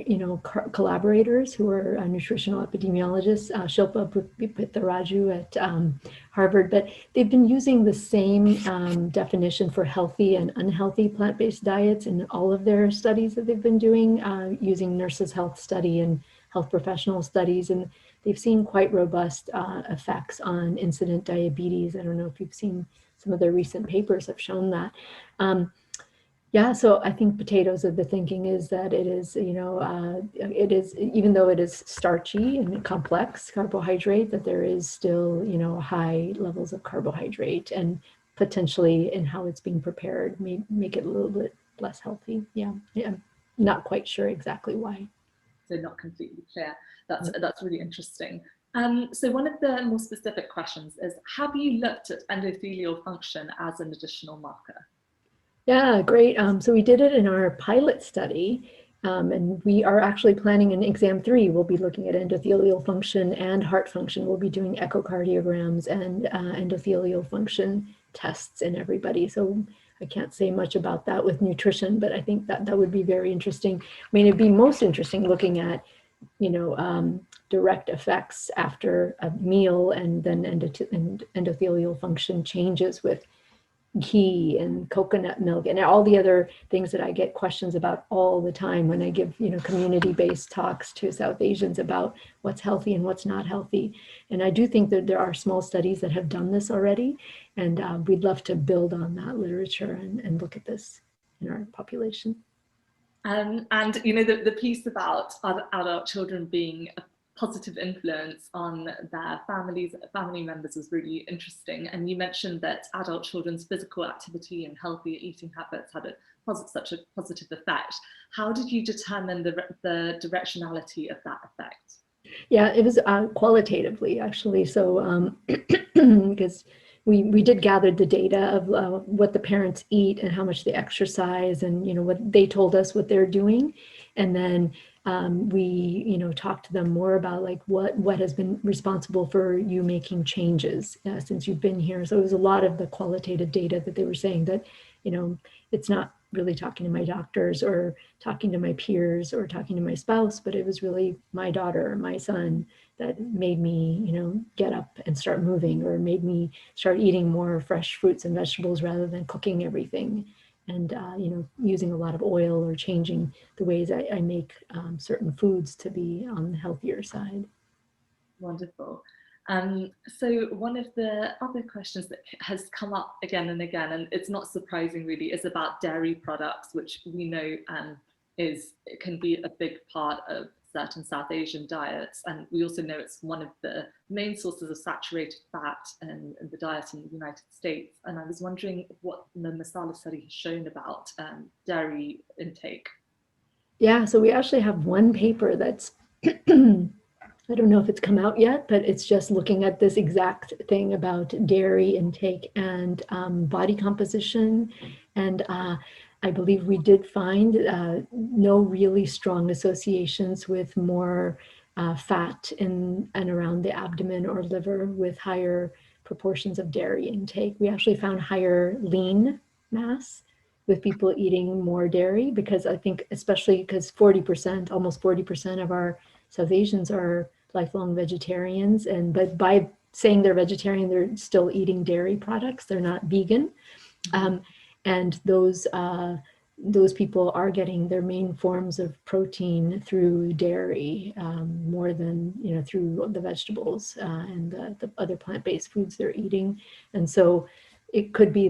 collaborators who are nutritional epidemiologists, Shilpa Pitharaju at Harvard, but they've been using the same definition for healthy and unhealthy plant-based diets in all of their studies that they've been doing, using Nurses' Health Study and health professional studies, and they've seen quite robust effects on incident diabetes. I don't know if you've seen some of their recent papers have shown that. Yeah, so I think potatoes of the thinking is that it is, it is, even though it is starchy and complex carbohydrate, that there is still, high levels of carbohydrate, and potentially in how it's being prepared may make it a little bit less healthy. Yeah, I'm not quite sure exactly why. So not completely clear. That's really interesting. So one of the more specific questions is, have you looked at endothelial function as an additional marker? Yeah, great. So we did it in our pilot study, and we are actually planning in exam 3, we'll be looking at endothelial function and heart function. We'll be doing echocardiograms and endothelial function tests in everybody. So I can't say much about that with nutrition, but I think that would be very interesting. I mean, it'd be most interesting looking at, direct effects after a meal, and then endothelial function changes with ghee and coconut milk and all the other things that I get questions about all the time when I give, community-based talks to South Asians about what's healthy and what's not healthy. And I do think that there are small studies that have done this already, and we'd love to build on that literature and look at this in our population. And the piece about adult children being a positive influence on their family members was really interesting. And you mentioned that adult children's physical activity and healthy eating habits had such a positive effect. How did you determine the directionality of that effect? Yeah, it was qualitatively, actually. So because we did gather the data of what the parents eat and how much they exercise, and what they told us what they're doing, and then we talked to them more about like what has been responsible for you making changes since you've been here. So it was a lot of the qualitative data that they were saying that it's not really talking to my doctors or talking to my peers or talking to my spouse, but it was really my daughter or my son that made me, get up and start moving, or made me start eating more fresh fruits and vegetables rather than cooking everything, and using a lot of oil, or changing the ways I make certain foods to be on the healthier side. Wonderful. So one of the other questions that has come up again and again, and it's not surprising really, is about dairy products, which we know it can be a big part of certain South Asian diets. And we also know it's one of the main sources of saturated fat in the diet in the United States. And I was wondering what the MASALA study has shown about dairy intake. Yeah, so we actually have one paper that's I don't know if it's come out yet, but it's just looking at this exact thing about dairy intake and body composition. And I believe we did find no really strong associations with more fat in and around the abdomen or liver with higher proportions of dairy intake. We actually found higher lean mass with people eating more dairy, because I think especially because 40%, almost 40% of our South Asians are lifelong vegetarians, but by saying they're vegetarian, they're still eating dairy products. They're not vegan, and those people are getting their main forms of protein through dairy more than through the vegetables and the other plant-based foods they're eating, and so it could be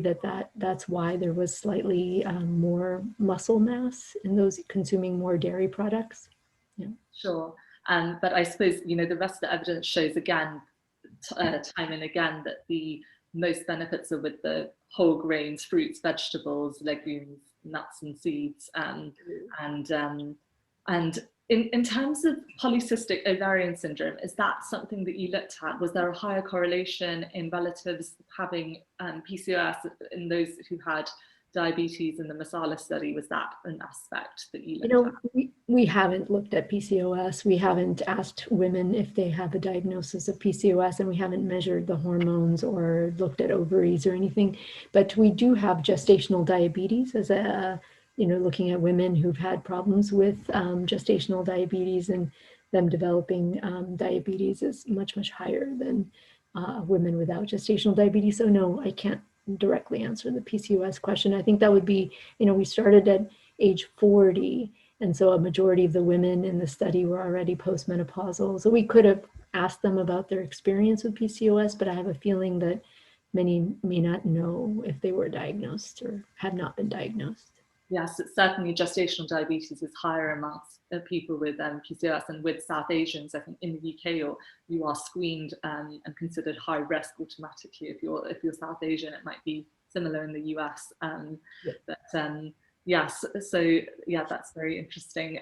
that's why there was slightly more muscle mass in those consuming more dairy products. Yeah. Sure. But I suppose, the rest of the evidence shows again, time and again, that the most benefits are with the whole grains, fruits, vegetables, legumes, nuts and seeds. And in terms of polycystic ovarian syndrome, is that something that you looked at? Was there a higher correlation in relatives having PCOS in those who had diabetes in the MASALA study? Was that an aspect that you You looked know, at? we haven't looked at PCOS. We haven't asked women if they have a diagnosis of PCOS, and we haven't measured the hormones or looked at ovaries or anything. But we do have gestational diabetes as a, looking at women who've had problems with gestational diabetes, and them developing diabetes is much, much higher than women without gestational diabetes. So no, I can't directly answer the PCOS question. I think that would be, we started at age 40. And so a majority of the women in the study were already postmenopausal. So we could have asked them about their experience with PCOS, but I have a feeling that many may not know if they were diagnosed or have not been diagnosed. Yes, it's certainly gestational diabetes is higher amongst people with PCOS, and with South Asians, I think in the UK, you are screened and considered high risk automatically. If you're South Asian, it might be similar in the US. Yes, so yeah, that's very interesting.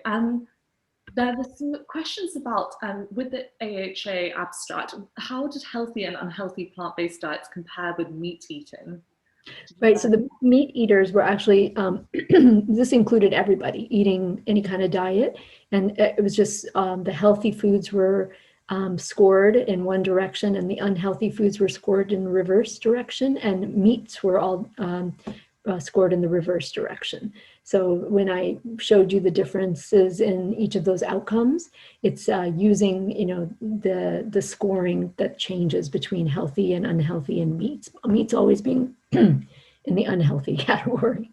There were some questions about, with the AHA abstract, how did healthy and unhealthy plant-based diets compare with meat eating? Right, so the meat eaters were actually, this included everybody eating any kind of diet, and it was just the healthy foods were scored in one direction, and the unhealthy foods were scored in reverse direction, and meats were all scored in the reverse direction. So when I showed you the differences in each of those outcomes, it's using, the scoring that changes between healthy and unhealthy in meats. Meats always being in the unhealthy category.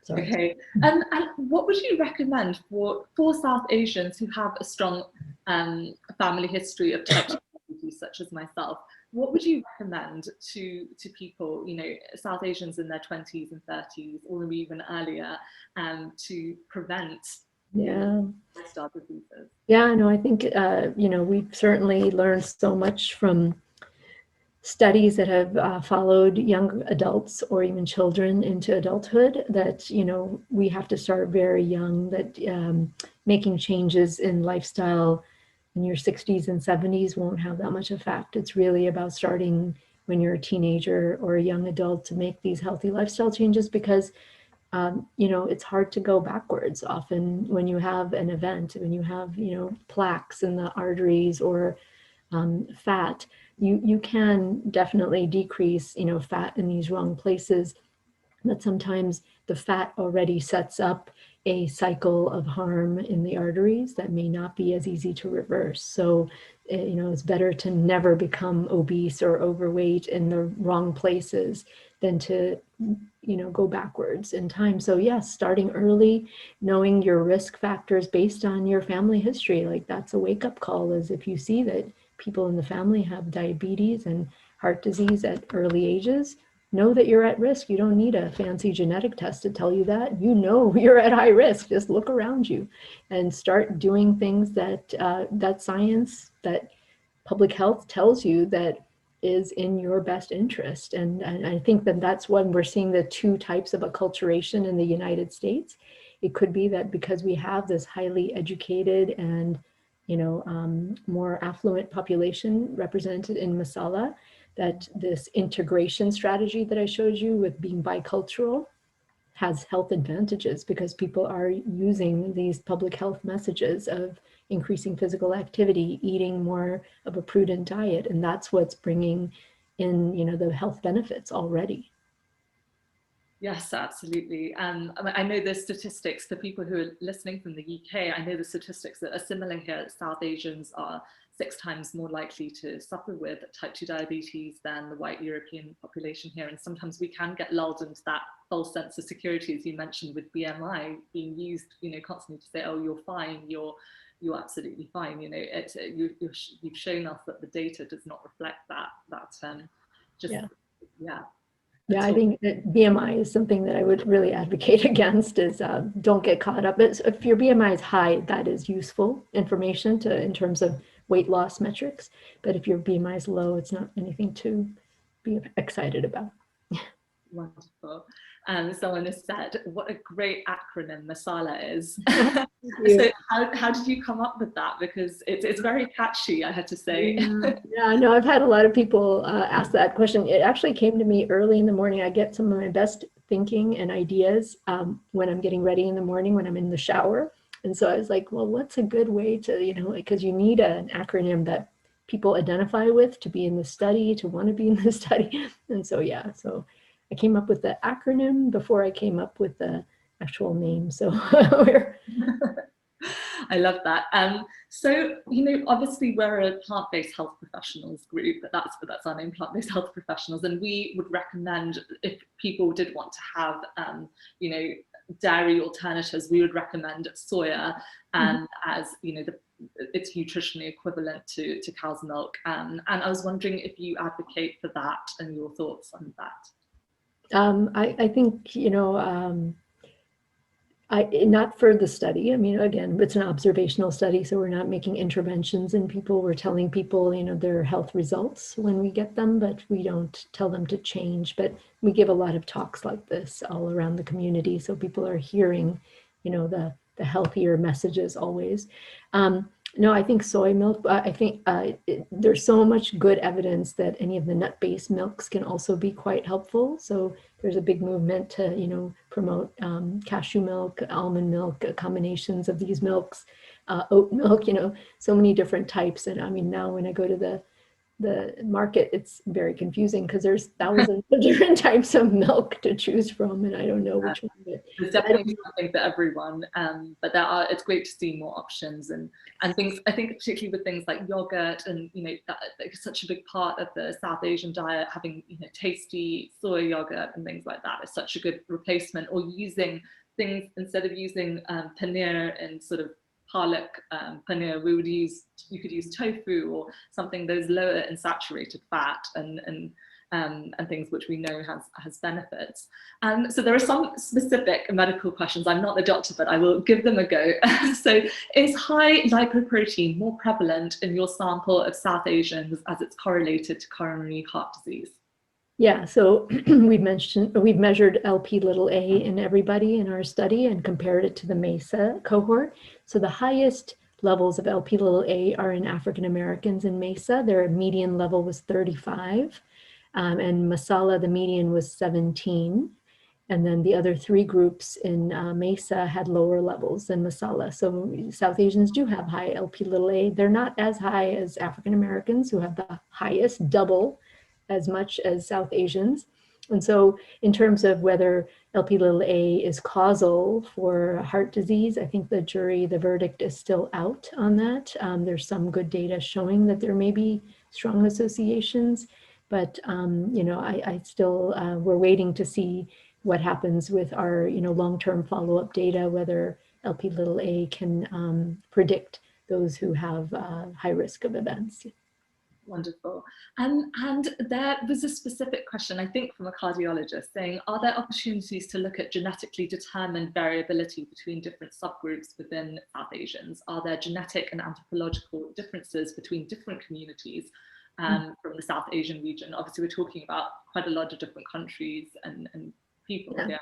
Sorry. Okay, and what would you recommend for South Asians who have a strong family history of type 2 diabetes, such as myself? What would you recommend to people, South Asians in their 20s and 30s, or even earlier, to prevent lifestyle diseases? Yeah, no, I think, we've certainly learned so much from studies that have followed young adults or even children into adulthood that, we have to start very young, that making changes in lifestyle in your 60s and 70s won't have that much effect. It's really about starting when you're a teenager or a young adult to make these healthy lifestyle changes, because it's hard to go backwards often when you have an event, when you have, plaques in the arteries or fat. You can definitely decrease, fat in these wrong places, but sometimes the fat already sets up a cycle of harm in the arteries that may not be as easy to reverse. So, it's better to never become obese or overweight in the wrong places than to, go backwards in time. So yes, starting early, knowing your risk factors based on your family history, like that's a wake-up call, is if you see that people in the family have diabetes and heart disease at early ages, know that you're at risk. You don't need a fancy genetic test to tell you that. You're at high risk. Just look around you and start doing things that that science, that public health tells you that is in your best interest. And I think that that's when we're seeing the two types of acculturation in the United States. It could be that because we have this highly educated and more affluent population represented in MASALA, that this integration strategy that I showed you with being bicultural has health advantages, because people are using these public health messages of increasing physical activity, eating more of a prudent diet, and that's what's bringing in, the health benefits already. Yes, absolutely. I know the statistics for people who are listening from the UK. I know the statistics that are similar here. South Asians are 6 times more likely to suffer with type 2 diabetes than the white European population here. And sometimes we can get lulled into that false sense of security, as you mentioned, with BMI being used, constantly to say, oh, you're fine, you're absolutely fine. You've shown us that the data does not reflect that. Yeah, I think that BMI is something that I would really advocate against, is don't get caught up. If your BMI is high, that is useful information in terms of weight loss metrics. But if your BMI is low, it's not anything to be excited about. Wonderful. Someone has said, what a great acronym MASALA is. So how did you come up with that? Because it's very catchy, I had to say. Yeah, no, I've had a lot of people ask that question. It actually came to me early in the morning. I get some of my best thinking and ideas when I'm getting ready in the morning, when I'm in the shower. And so I was like, well, what's a good way to, you know, because you need an acronym that people identify with to be in the study, to want to be in the study. And so, yeah, so I came up with the acronym before I came up with the actual name. So we're I love that. So, you know, obviously we're a plant-based health professionals group, but that's our name, plant-based health professionals. And we would recommend, if people did want to have, you know, dairy alternatives, we would recommend soya as, you know, it's nutritionally equivalent to cow's milk. And I was wondering if you advocate for that and your thoughts on that. I think, you know, not for the study. I mean, again, it's an observational study, so we're not making interventions in people. We're telling people, you know, their health results when we get them, but we don't tell them to change. But we give a lot of talks like this all around the community, so people are hearing, you know, the healthier messages always. No, I think soy milk, I think there's so much good evidence that any of the nut-based milks can also be quite helpful. So there's a big movement to, you know, promote cashew milk, almond milk, combinations of these milks, oat milk, you know, so many different types. And I mean, now when I go to the market, it's very confusing because there's thousands of different types of milk to choose from, and I don't know which one. There's definitely something for everyone, but it's great to see more options and things. I think particularly with things like yogurt, and you know, that is such a big part of the South Asian diet. Having, you know, tasty soy yogurt and things like that is such a good replacement. Or using things, instead of using paneer and sort of palak paneer, you could use tofu or something that is lower in saturated fat and things which we know has benefits. So there are some specific medical questions. I'm not the doctor, but I will give them a go. So is high lipoprotein more prevalent in your sample of South Asians as it's correlated to coronary heart disease? Yeah, so we've measured Lp(a) in everybody in our study and compared it to the MESA cohort. So the highest levels of Lp(a) are in African Americans in MESA. Their median level was 35, and MASALA, the median was 17. And then the other three groups in MESA had lower levels than MASALA. So South Asians do have high Lp(a). They're not as high as African Americans, who have the highest, double as much as South Asians. And so in terms of whether Lp(a) is causal for heart disease, I think the verdict is still out on that. There's some good data showing that there may be strong associations, but you know, I still, we're waiting to see what happens with our, you know, long-term follow-up data, whether Lp(a) can predict those who have high risk of events. Wonderful. And there was a specific question, I think, from a cardiologist saying, are there opportunities to look at genetically determined variability between different subgroups within South Asians? Are there genetic and anthropological differences between different communities from the South Asian region? Obviously, we're talking about quite a lot of different countries and people. Yeah.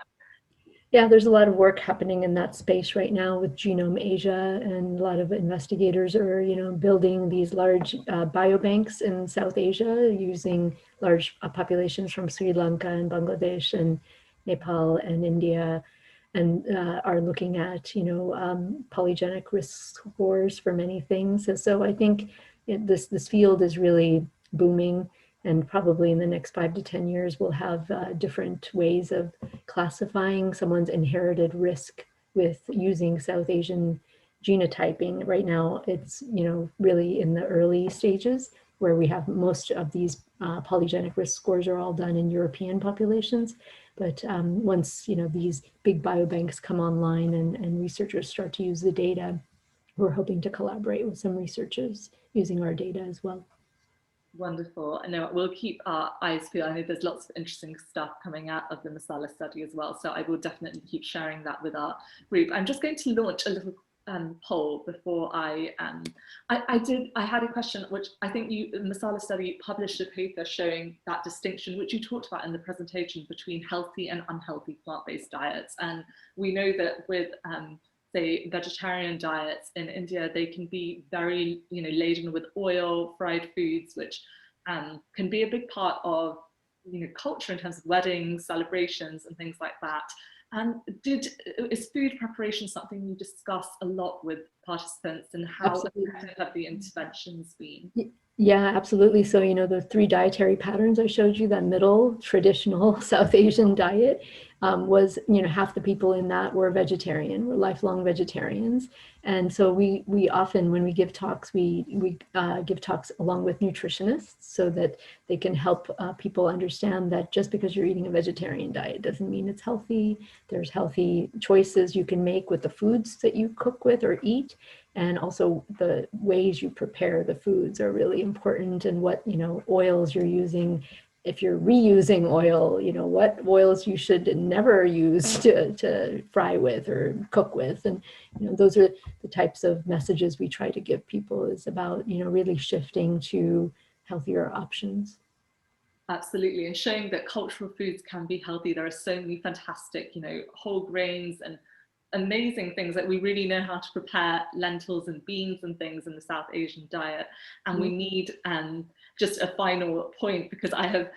Yeah, there's a lot of work happening in that space right now with Genome Asia, and a lot of investigators are, you know, building these large biobanks in South Asia using large populations from Sri Lanka and Bangladesh and Nepal and India, and are looking at, you know, polygenic risk scores for many things. So I think this field is really booming. And probably in the next 5 to 10 years, we'll have different ways of classifying someone's inherited risk with using South Asian genotyping. Right now, it's, you know, really in the early stages where we have most of these polygenic risk scores are all done in European populations. But once, you know, these big biobanks come online and researchers start to use the data, we're hoping to collaborate with some researchers using our data as well. Wonderful. I know we'll keep our eyes peeled. I know there's lots of interesting stuff coming out of the MASALA study as well. So I will definitely keep sharing that with our group. I'm just going to launch a little poll before I had a question, which I think the MASALA study published a paper showing that distinction, which you talked about in the presentation, between healthy and unhealthy plant-based diets. And we know that with say vegetarian diets in India, they can be very, you know, laden with oil, fried foods, which can be a big part of culture in terms of weddings, celebrations, and things like that. And is food preparation something you discuss a lot with participants, and how effective have the interventions been? Yeah, absolutely. So, the 3 dietary patterns I showed you, that middle traditional South Asian diet, was, half the people in that were vegetarian, were lifelong vegetarians. And so we often, when we give talks, we give talks along with nutritionists so that they can help people understand that just because you're eating a vegetarian diet doesn't mean it's healthy. There's healthy choices you can make with the foods that you cook with or eat. And also the ways you prepare the foods are really important, and what, oils you're using. If you're reusing oil, what oils you should never use to fry with or cook with. And, those are the types of messages we try to give people, is about, really shifting to healthier options. Absolutely, and showing that cultural foods can be healthy. There are so many fantastic, whole grains and amazing things that we really know how to prepare lentils and beans and things in the South Asian diet. And we need just a final point, because I think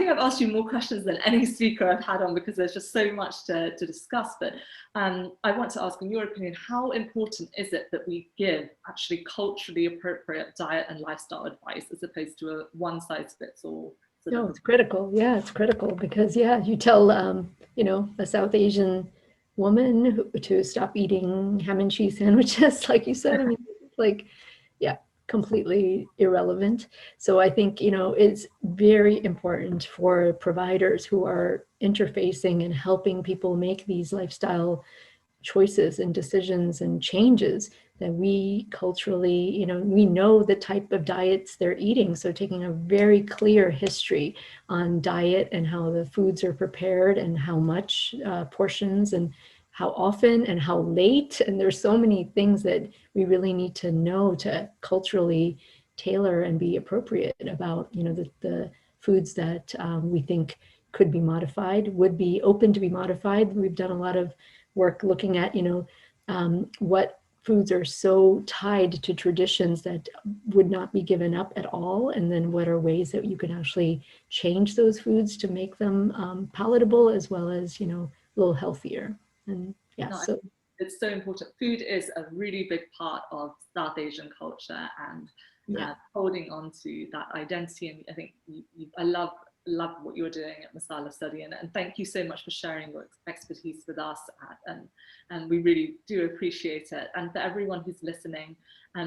I've asked you more questions than any speaker I've had on, because there's just so much to discuss. But I want to ask, in your opinion, how important is it that we give actually culturally appropriate diet and lifestyle advice, as opposed to a one-size-fits-all? No, it's critical. Yeah, it's critical, because you tell a South Asian woman to stop eating ham and cheese sandwiches, like you said. I mean, like, yeah, completely irrelevant. So I think, it's very important for providers who are interfacing and helping people make these lifestyle choices and decisions and changes, that we culturally, we know the type of diets they're eating. So taking a very clear history on diet and how the foods are prepared and how much portions and how often and how late. And there's so many things that we really need to know to culturally tailor and be appropriate about, the foods that we think could be modified, would be open to be modified. We've done a lot of work looking at, what foods are so tied to traditions that would not be given up at all, and then what are ways that you can actually change those foods to make them palatable, as well as, a little healthier. And so it's so important. Food is a really big part of South Asian culture, and holding on to that identity. And I think I love what you're doing at MASALA Study, and thank you so much for sharing your expertise with us, and we really do appreciate it. And for everyone who's listening,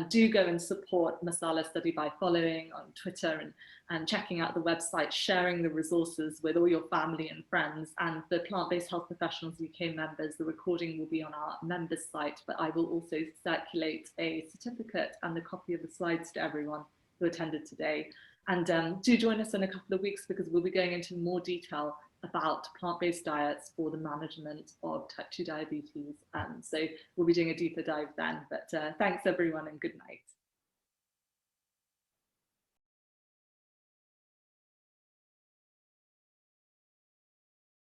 do go and support MASALA Study by following on Twitter and checking out the website, sharing the resources with all your family and friends. And the Plant-Based Health Professionals UK members, the recording will be on our members site, but I will also circulate a certificate and a copy of the slides to everyone who attended today. And do join us in a couple of weeks, because we'll be going into more detail about plant-based diets for the management of type 2 diabetes. So we'll be doing a deeper dive then. But thanks everyone, and good night.